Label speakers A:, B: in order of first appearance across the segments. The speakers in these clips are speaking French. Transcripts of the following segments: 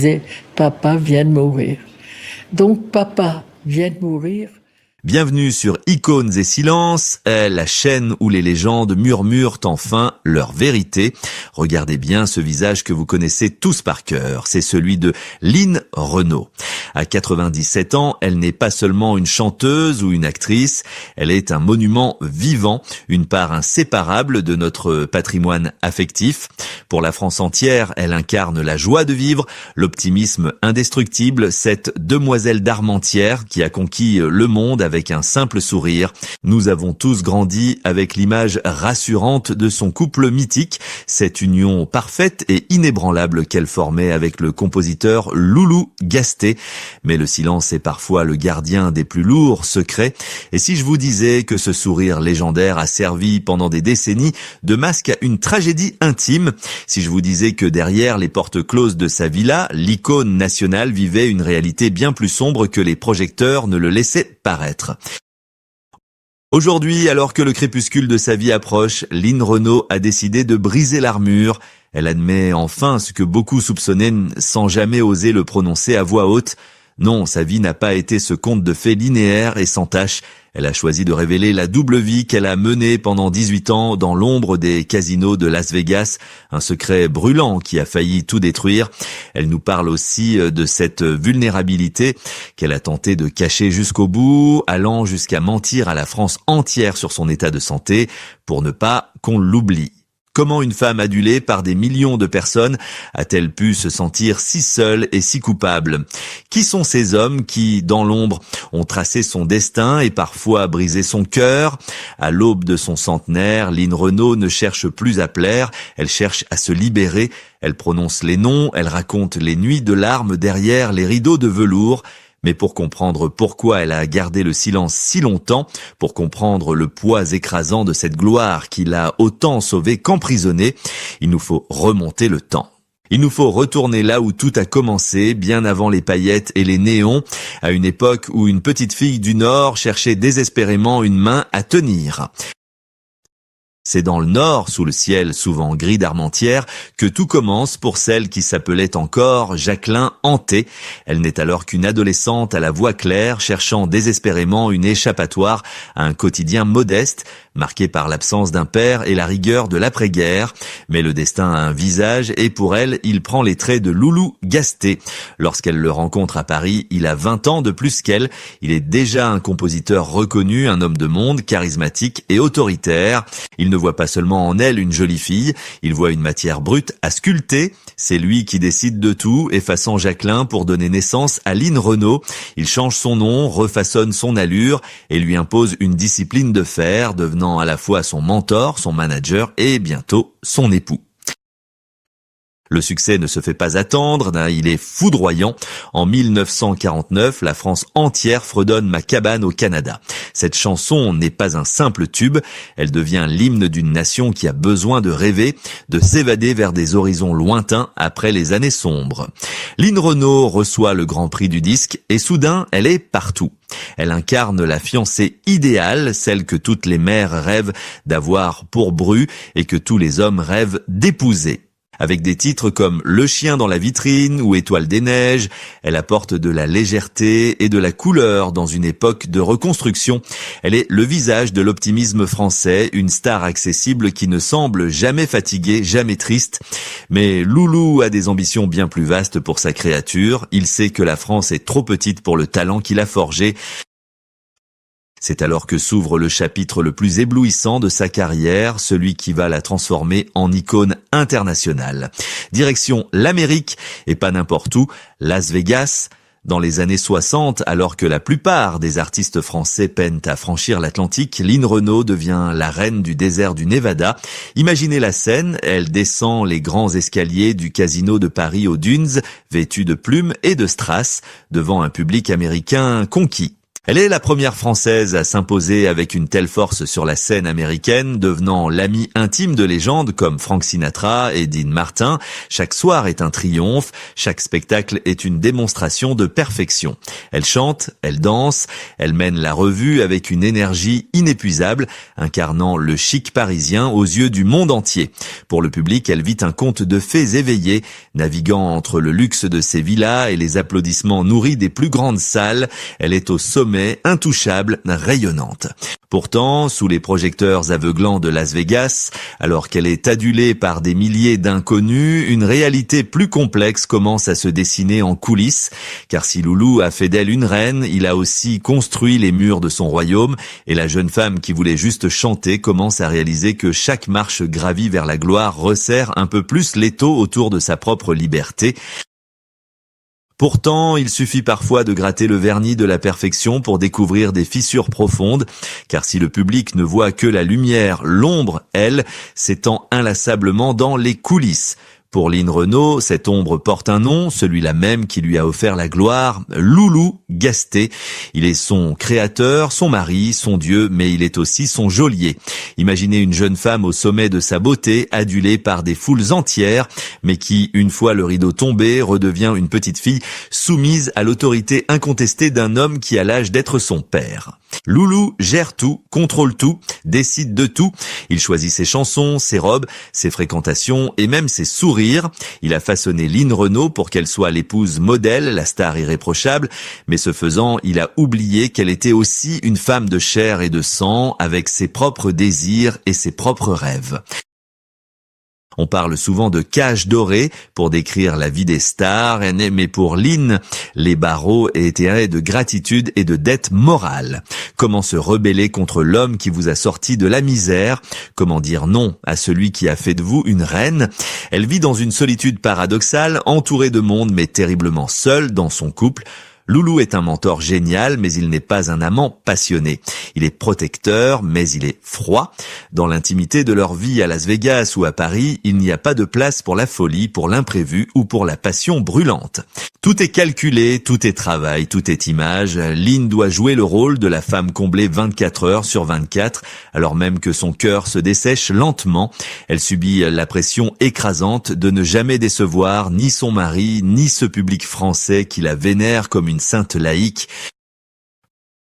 A: disait « Papa vient de mourir ». Donc papa vient de mourir.
B: Bienvenue sur Icônes et Silences, la chaîne où les légendes murmurent enfin leur vérité. Regardez bien ce visage que vous connaissez tous par cœur, c'est celui de Line Renaud. À 97 ans, elle n'est pas seulement une chanteuse ou une actrice, elle est un monument vivant, une part inséparable de notre patrimoine affectif. Pour la France entière, elle incarne la joie de vivre, l'optimisme indestructible, cette demoiselle d'Armentières qui a conquis le monde avec un simple sourire. Nous avons tous grandi avec l'image rassurante de son couple mythique, cette union parfaite et inébranlable qu'elle formait avec le compositeur Loulou Gasté. Mais le silence est parfois le gardien des plus lourds secrets. Et si je vous disais que ce sourire légendaire a servi pendant des décennies de masque à une tragédie intime, si je vous disais que derrière les portes closes de sa villa, l'icône nationale vivait une réalité bien plus sombre que les projecteurs ne le laissaient paraître. Aujourd'hui, alors que le crépuscule de sa vie approche, Line Renaud a décidé de briser l'armure. Elle admet enfin ce que beaucoup soupçonnaient sans jamais oser le prononcer à voix haute. Non, sa vie n'a pas été ce conte de fées linéaire et sans tache. Elle a choisi de révéler la double vie qu'elle a menée pendant 18 ans dans l'ombre des casinos de Las Vegas, un secret brûlant qui a failli tout détruire. Elle nous parle aussi de cette vulnérabilité qu'elle a tenté de cacher jusqu'au bout, allant jusqu'à mentir à la France entière sur son état de santé pour ne pas qu'on l'oublie. Comment une femme adulée par des millions de personnes a-t-elle pu se sentir si seule et si coupable? Qui sont ces hommes qui, dans l'ombre, ont tracé son destin et parfois brisé son cœur? À l'aube de son centenaire, Line Renaud ne cherche plus à plaire, elle cherche à se libérer. Elle prononce les noms, elle raconte les nuits de larmes derrière les rideaux de velours. Mais pour comprendre pourquoi elle a gardé le silence si longtemps, pour comprendre le poids écrasant de cette gloire qui l'a autant sauvée qu'emprisonnée, il nous faut remonter le temps. Il nous faut retourner là où tout a commencé, bien avant les paillettes et les néons, à une époque où une petite fille du Nord cherchait désespérément une main à tenir. C'est dans le Nord, sous le ciel souvent gris d'Armentières, que tout commence pour celle qui s'appelait encore Jacqueline Hanté. Elle n'est alors qu'une adolescente à la voix claire, cherchant désespérément une échappatoire à un quotidien modeste, marqué par l'absence d'un père et la rigueur de l'après-guerre. Mais le destin a un visage et pour elle, il prend les traits de Loulou Gasté. Lorsqu'elle le rencontre à Paris, il a 20 ans de plus qu'elle. Il est déjà un compositeur reconnu, un homme de monde, charismatique et autoritaire. Il ne voit pas seulement en elle une jolie fille, il voit une matière brute à sculpter. C'est lui qui décide de tout, effaçant Jacqueline pour donner naissance à Line Renaud. Il change son nom, refaçonne son allure et lui impose une discipline de fer, devenant à la fois son mentor, son manager et bientôt son époux. Le succès ne se fait pas attendre, il est foudroyant. En 1949, la France entière fredonne Ma cabane au Canada. Cette chanson n'est pas un simple tube, elle devient l'hymne d'une nation qui a besoin de rêver, de s'évader vers des horizons lointains après les années sombres. Line Renaud reçoit le Grand Prix du disque et soudain, elle est partout. Elle incarne la fiancée idéale, celle que toutes les mères rêvent d'avoir pour bru et que tous les hommes rêvent d'épouser. Avec des titres comme Le chien dans la vitrine ou Étoile des neiges, elle apporte de la légèreté et de la couleur dans une époque de reconstruction. Elle est le visage de l'optimisme français, une star accessible qui ne semble jamais fatiguée, jamais triste. Mais Loulou a des ambitions bien plus vastes pour sa créature. Il sait que la France est trop petite pour le talent qu'il a forgé. C'est alors que s'ouvre le chapitre le plus éblouissant de sa carrière, celui qui va la transformer en icône internationale. Direction l'Amérique, et pas n'importe où, Las Vegas. Dans les années 60, alors que la plupart des artistes français peinent à franchir l'Atlantique, Line Renaud devient la reine du désert du Nevada. Imaginez la scène, elle descend les grands escaliers du casino de Paris aux Dunes, vêtue de plumes et de strass, devant un public américain conquis. Elle est la première Française à s'imposer avec une telle force sur la scène américaine, devenant l'amie intime de légendes comme Frank Sinatra et Dean Martin. Chaque soir est un triomphe, chaque spectacle est une démonstration de perfection. Elle chante, elle danse, elle mène la revue avec une énergie inépuisable, incarnant le chic parisien aux yeux du monde entier. Pour le public, elle vit un conte de fées éveillé, naviguant entre le luxe de ses villas et les applaudissements nourris des plus grandes salles. Elle est au sommet, intouchable, rayonnante. Pourtant, sous les projecteurs aveuglants de Las Vegas, alors qu'elle est adulée par des milliers d'inconnus, une réalité plus complexe commence à se dessiner en coulisses. Car si Loulou a fait d'elle une reine, il a aussi construit les murs de son royaume, et la jeune femme qui voulait juste chanter commence à réaliser que chaque marche gravie vers la gloire resserre un peu plus l'étau autour de sa propre liberté. Pourtant, il suffit parfois de gratter le vernis de la perfection pour découvrir des fissures profondes, car si le public ne voit que la lumière, l'ombre, elle, s'étend inlassablement dans les coulisses. Pour Lynn Renaud, cette ombre porte un nom, celui-là même qui lui a offert la gloire, Loulou Gasté. Il est son créateur, son mari, son dieu, mais il est aussi son geôlier. Imaginez une jeune femme au sommet de sa beauté, adulée par des foules entières, mais qui, une fois le rideau tombé, redevient une petite fille soumise à l'autorité incontestée d'un homme qui a l'âge d'être son père. Loulou gère tout, contrôle tout, décide de tout. Il choisit ses chansons, ses robes, ses fréquentations et même ses sourires. Il a façonné Lynn Renaud pour qu'elle soit l'épouse modèle, la star irréprochable. Mais ce faisant, il a oublié qu'elle était aussi une femme de chair et de sang, avec ses propres désirs et ses propres rêves. On parle souvent de cage dorée pour décrire la vie des stars, mais pour Lynn, les barreaux étaient de gratitude et de dette morale. Comment se rebeller contre l'homme qui vous a sorti de la misère? Comment dire non à celui qui a fait de vous une reine? Elle vit dans une solitude paradoxale, entourée de monde mais terriblement seule dans son couple. Loulou est un mentor génial, mais il n'est pas un amant passionné. Il est protecteur, mais il est froid. Dans l'intimité de leur vie à Las Vegas ou à Paris, il n'y a pas de place pour la folie, pour l'imprévu ou pour la passion brûlante. Tout est calculé, tout est travail, tout est image. Lynn doit jouer le rôle de la femme comblée 24 heures sur 24, alors même que son cœur se dessèche lentement. Elle subit la pression écrasante de ne jamais décevoir ni son mari, ni ce public français qui la vénère comme une sainte laïque.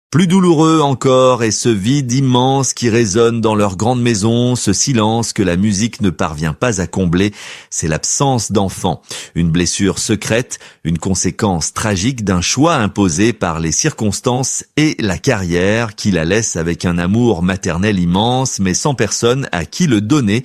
B: Plus douloureux encore est ce vide immense qui résonne dans leur grande maison, ce silence que la musique ne parvient pas à combler, c'est l'absence d'enfants. Une blessure secrète, une conséquence tragique d'un choix imposé par les circonstances et la carrière qui la laisse avec un amour maternel immense mais sans personne à qui le donner.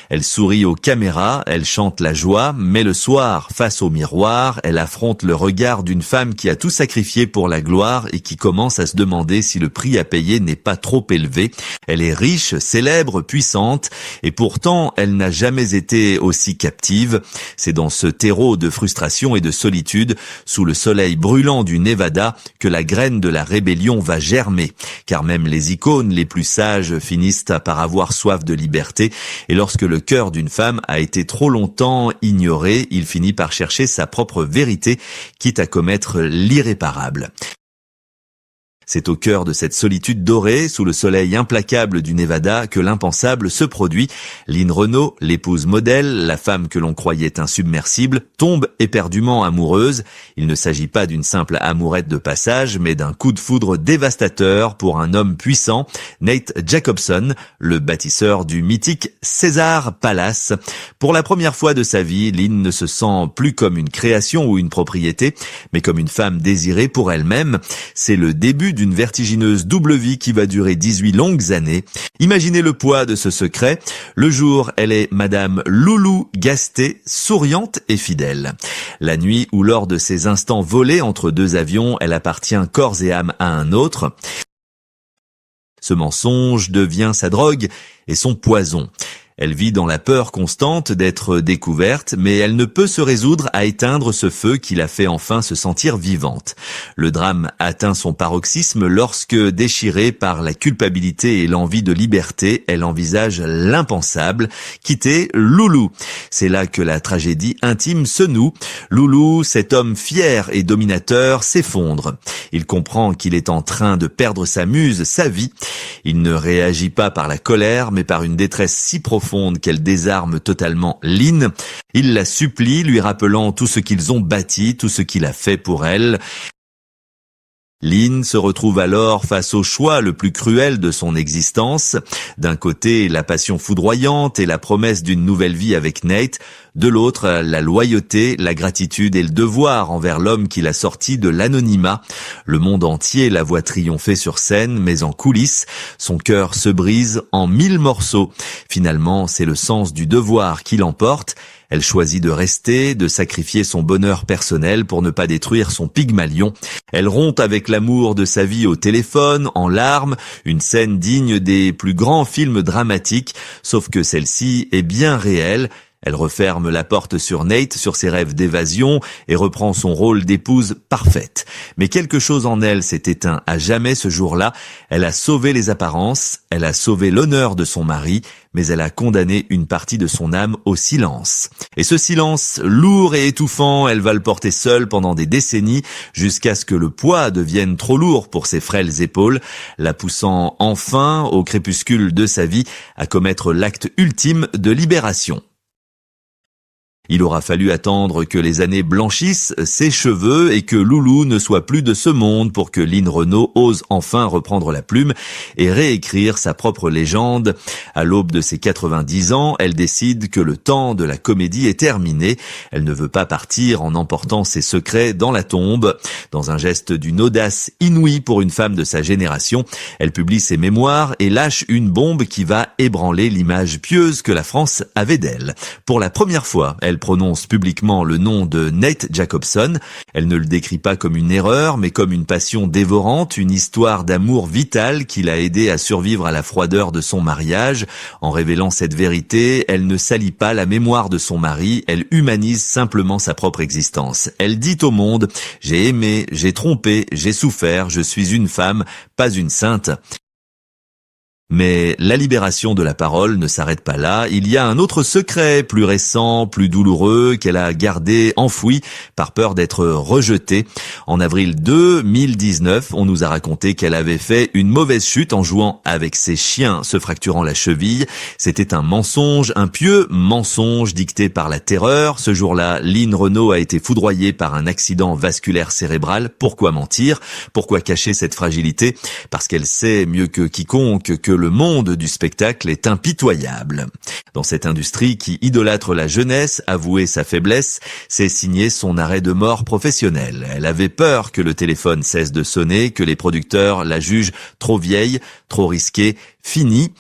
B: Elle sourit aux caméras, elle chante la joie, mais le soir, face au miroir, elle affronte le regard d'une femme qui a tout sacrifié pour la gloire et qui commence à se demander si le prix à payer n'est pas trop élevé. Elle est riche, célèbre, puissante, et pourtant elle n'a jamais été aussi captive. C'est dans ce terreau de frustration et de solitude, sous le soleil brûlant du Nevada, que la graine de la rébellion va germer. Car même les icônes les plus sages finissent par avoir soif de liberté, et lorsque le cœur d'une femme a été trop longtemps ignoré, il finit par chercher sa propre vérité, quitte à commettre l'irréparable. C'est au cœur de cette solitude dorée, sous le soleil implacable du Nevada, que l'impensable se produit. Lynn Renaud, l'épouse modèle, la femme que l'on croyait insubmersible, tombe éperdument amoureuse. Il ne s'agit pas d'une simple amourette de passage, mais d'un coup de foudre dévastateur pour un homme puissant, Nate Jacobson, le bâtisseur du mythique Caesars Palace. Pour la première fois de sa vie, Lynn ne se sent plus comme une création ou une propriété, mais comme une femme désirée pour elle-même. C'est le début d'une vertigineuse double vie qui va durer 18 longues années. Imaginez le poids de ce secret. Le jour, elle est Madame Loulou Gasté, souriante et fidèle. La nuit ou lors de ces instants volés entre deux avions, elle appartient corps et âme à un autre. Ce mensonge devient sa drogue et son poison. Elle vit dans la peur constante d'être découverte, mais elle ne peut se résoudre à éteindre ce feu qui la fait enfin se sentir vivante. Le drame atteint son paroxysme lorsque, déchirée par la culpabilité et l'envie de liberté, elle envisage l'impensable, quitter Loulou. C'est là que la tragédie intime se noue. Loulou, cet homme fier et dominateur, s'effondre. Il comprend qu'il est en train de perdre sa muse, sa vie. Il ne réagit pas par la colère, mais par une détresse si profonde qu'elle désarme totalement Lynn. Il la supplie, lui rappelant tout ce qu'ils ont bâti, tout ce qu'il a fait pour elle. Lynn se retrouve alors face au choix le plus cruel de son existence. D'un côté, la passion foudroyante et la promesse d'une nouvelle vie avec Nate. De l'autre, la loyauté, la gratitude et le devoir envers l'homme qui l'a sorti de l'anonymat. Le monde entier la voit triompher sur scène, mais en coulisses, son cœur se brise en 1000 morceaux. Finalement, c'est le sens du devoir qui l'emporte. Elle choisit de rester, de sacrifier son bonheur personnel pour ne pas détruire son Pygmalion. Elle rompt avec l'amour de sa vie au téléphone, en larmes, une scène digne des plus grands films dramatiques, sauf que celle-ci est bien réelle. Elle referme la porte sur Nate, sur ses rêves d'évasion, et reprend son rôle d'épouse parfaite. Mais quelque chose en elle s'est éteint à jamais ce jour-là. Elle a sauvé les apparences, elle a sauvé l'honneur de son mari, mais elle a condamné une partie de son âme au silence. Et ce silence, lourd et étouffant, elle va le porter seule pendant des décennies, jusqu'à ce que le poids devienne trop lourd pour ses frêles épaules, la poussant enfin, au crépuscule de sa vie, à commettre l'acte ultime de libération. Il aura fallu attendre que les années blanchissent ses cheveux et que Loulou ne soit plus de ce monde pour que Lynn Renault ose enfin reprendre la plume et réécrire sa propre légende. À l'aube de ses 90 ans, elle décide que le temps de la comédie est terminé. Elle ne veut pas partir en emportant ses secrets dans la tombe. Dans un geste d'une audace inouïe pour une femme de sa génération, elle publie ses mémoires et lâche une bombe qui va ébranler l'image pieuse que la France avait d'elle. Pour la première fois, elle prononce publiquement le nom de Nate Jacobson. Elle ne le décrit pas comme une erreur, mais comme une passion dévorante, une histoire d'amour vital qui l'a aidé à survivre à la froideur de son mariage. En révélant cette vérité, elle ne salit pas la mémoire de son mari, elle humanise simplement sa propre existence. Elle dit au monde « J'ai aimé, j'ai trompé, j'ai souffert, je suis une femme, pas une sainte ». Mais la libération de la parole ne s'arrête pas là. Il y a un autre secret, plus récent, plus douloureux, qu'elle a gardé enfoui par peur d'être rejetée. En avril 2019, on nous a raconté qu'elle avait fait une mauvaise chute en jouant avec ses chiens, se fracturant la cheville. C'était un mensonge, un pieux mensonge dicté par la terreur. Ce jour-là, Lynn Renault a été foudroyée par un accident vasculaire cérébral. Pourquoi mentir? Pourquoi cacher cette fragilité? Parce qu'elle sait mieux que quiconque que le monde du spectacle est impitoyable. Dans cette industrie qui idolâtre la jeunesse, avouer sa faiblesse, c'est signer son arrêt de mort professionnel. Elle avait peur que le téléphone cesse de sonner, que les producteurs la jugent trop vieille, trop risquée, finie.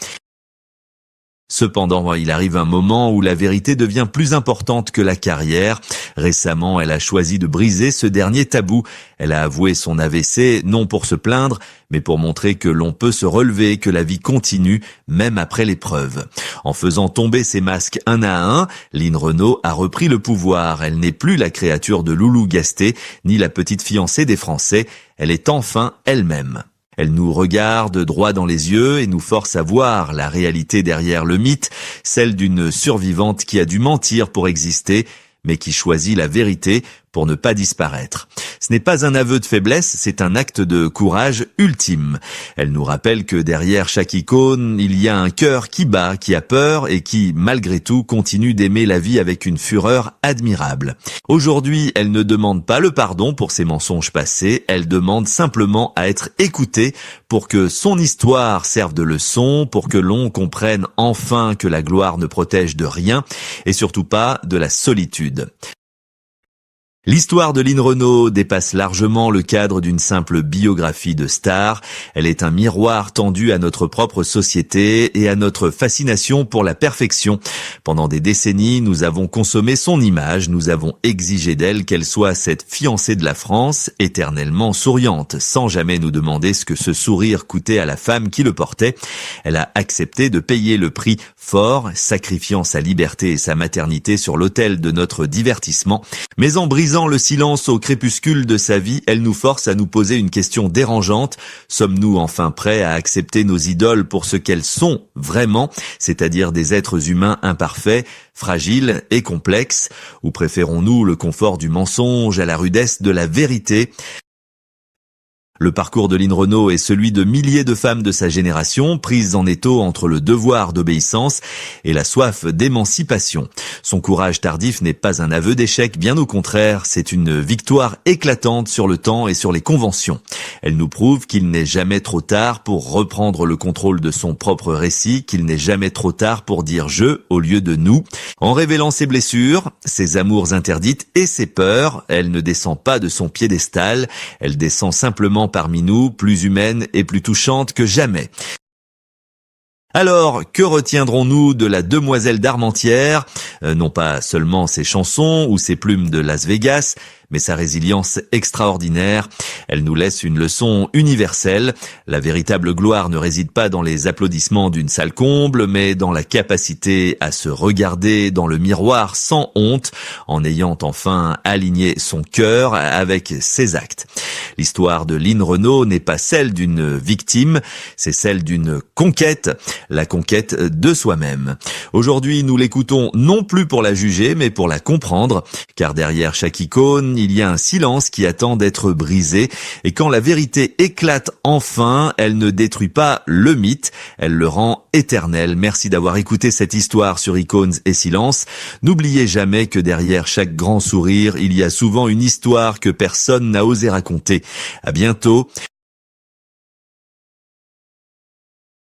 B: Cependant, il arrive un moment où la vérité devient plus importante que la carrière. Récemment, elle a choisi de briser ce dernier tabou. Elle a avoué son AVC, non pour se plaindre, mais pour montrer que l'on peut se relever, que la vie continue, même après l'épreuve. En faisant tomber ses masques un à un, Lynn Renault a repris le pouvoir. Elle n'est plus la créature de Loulou Gasté, ni la petite fiancée des Français. Elle est enfin elle-même. Elle nous regarde droit dans les yeux et nous force à voir la réalité derrière le mythe, celle d'une survivante qui a dû mentir pour exister, mais qui choisit la vérité pour ne pas disparaître. Ce n'est pas un aveu de faiblesse, c'est un acte de courage ultime. Elle nous rappelle que derrière chaque icône, il y a un cœur qui bat, qui a peur et qui, malgré tout, continue d'aimer la vie avec une fureur admirable. Aujourd'hui, elle ne demande pas le pardon pour ses mensonges passés, elle demande simplement à être écoutée pour que son histoire serve de leçon, pour que l'on comprenne enfin que la gloire ne protège de rien et surtout pas de la solitude. L'histoire de Lynn Renaud dépasse largement le cadre d'une simple biographie de star. Elle est un miroir tendu à notre propre société et à notre fascination pour la perfection. Pendant des décennies, nous avons consommé son image, nous avons exigé d'elle qu'elle soit cette fiancée de la France, éternellement souriante, sans jamais nous demander ce que ce sourire coûtait à la femme qui le portait. Elle a accepté de payer le prix fort, sacrifiant sa liberté et sa maternité sur l'autel de notre divertissement. Mais en brisant le silence au crépuscule de sa vie, elle nous force à nous poser une question dérangeante. Sommes-nous enfin prêts à accepter nos idoles pour ce qu'elles sont vraiment, c'est-à-dire des êtres humains imparfaits, fragiles et complexes, ou préférons-nous le confort du mensonge à la rudesse de la vérité ? Le parcours de Lynn Renaud est celui de milliers de femmes de sa génération, prises en étau entre le devoir d'obéissance et la soif d'émancipation. Son courage tardif n'est pas un aveu d'échec, bien au contraire, c'est une victoire éclatante sur le temps et sur les conventions. Elle nous prouve qu'il n'est jamais trop tard pour reprendre le contrôle de son propre récit, qu'il n'est jamais trop tard pour dire « je » au lieu de « nous ». En révélant ses blessures, ses amours interdites et ses peurs, elle ne descend pas de son piédestal, elle descend simplement parmi nous, plus humaine et plus touchante que jamais. Alors, que retiendrons-nous de la demoiselle d'Armentières ? Non pas seulement ses chansons ou ses plumes de Las Vegas, mais sa résilience extraordinaire. Elle nous laisse une leçon universelle. La véritable gloire ne réside pas dans les applaudissements d'une salle comble, mais dans la capacité à se regarder dans le miroir sans honte, en ayant enfin aligné son cœur avec ses actes. L'histoire de Lynn Renaud n'est pas celle d'une victime, c'est celle d'une conquête, la conquête de soi-même. Aujourd'hui, nous l'écoutons non plus pour la juger, mais pour la comprendre, car derrière chaque icône, il y a un silence qui attend d'être brisé, et quand la vérité éclate enfin, elle ne détruit pas le mythe, elle le rend éternel. Merci d'avoir écouté cette histoire sur Icônes et Silence. N'oubliez jamais que derrière chaque grand sourire, il y a souvent une histoire que personne n'a osé raconter. À bientôt.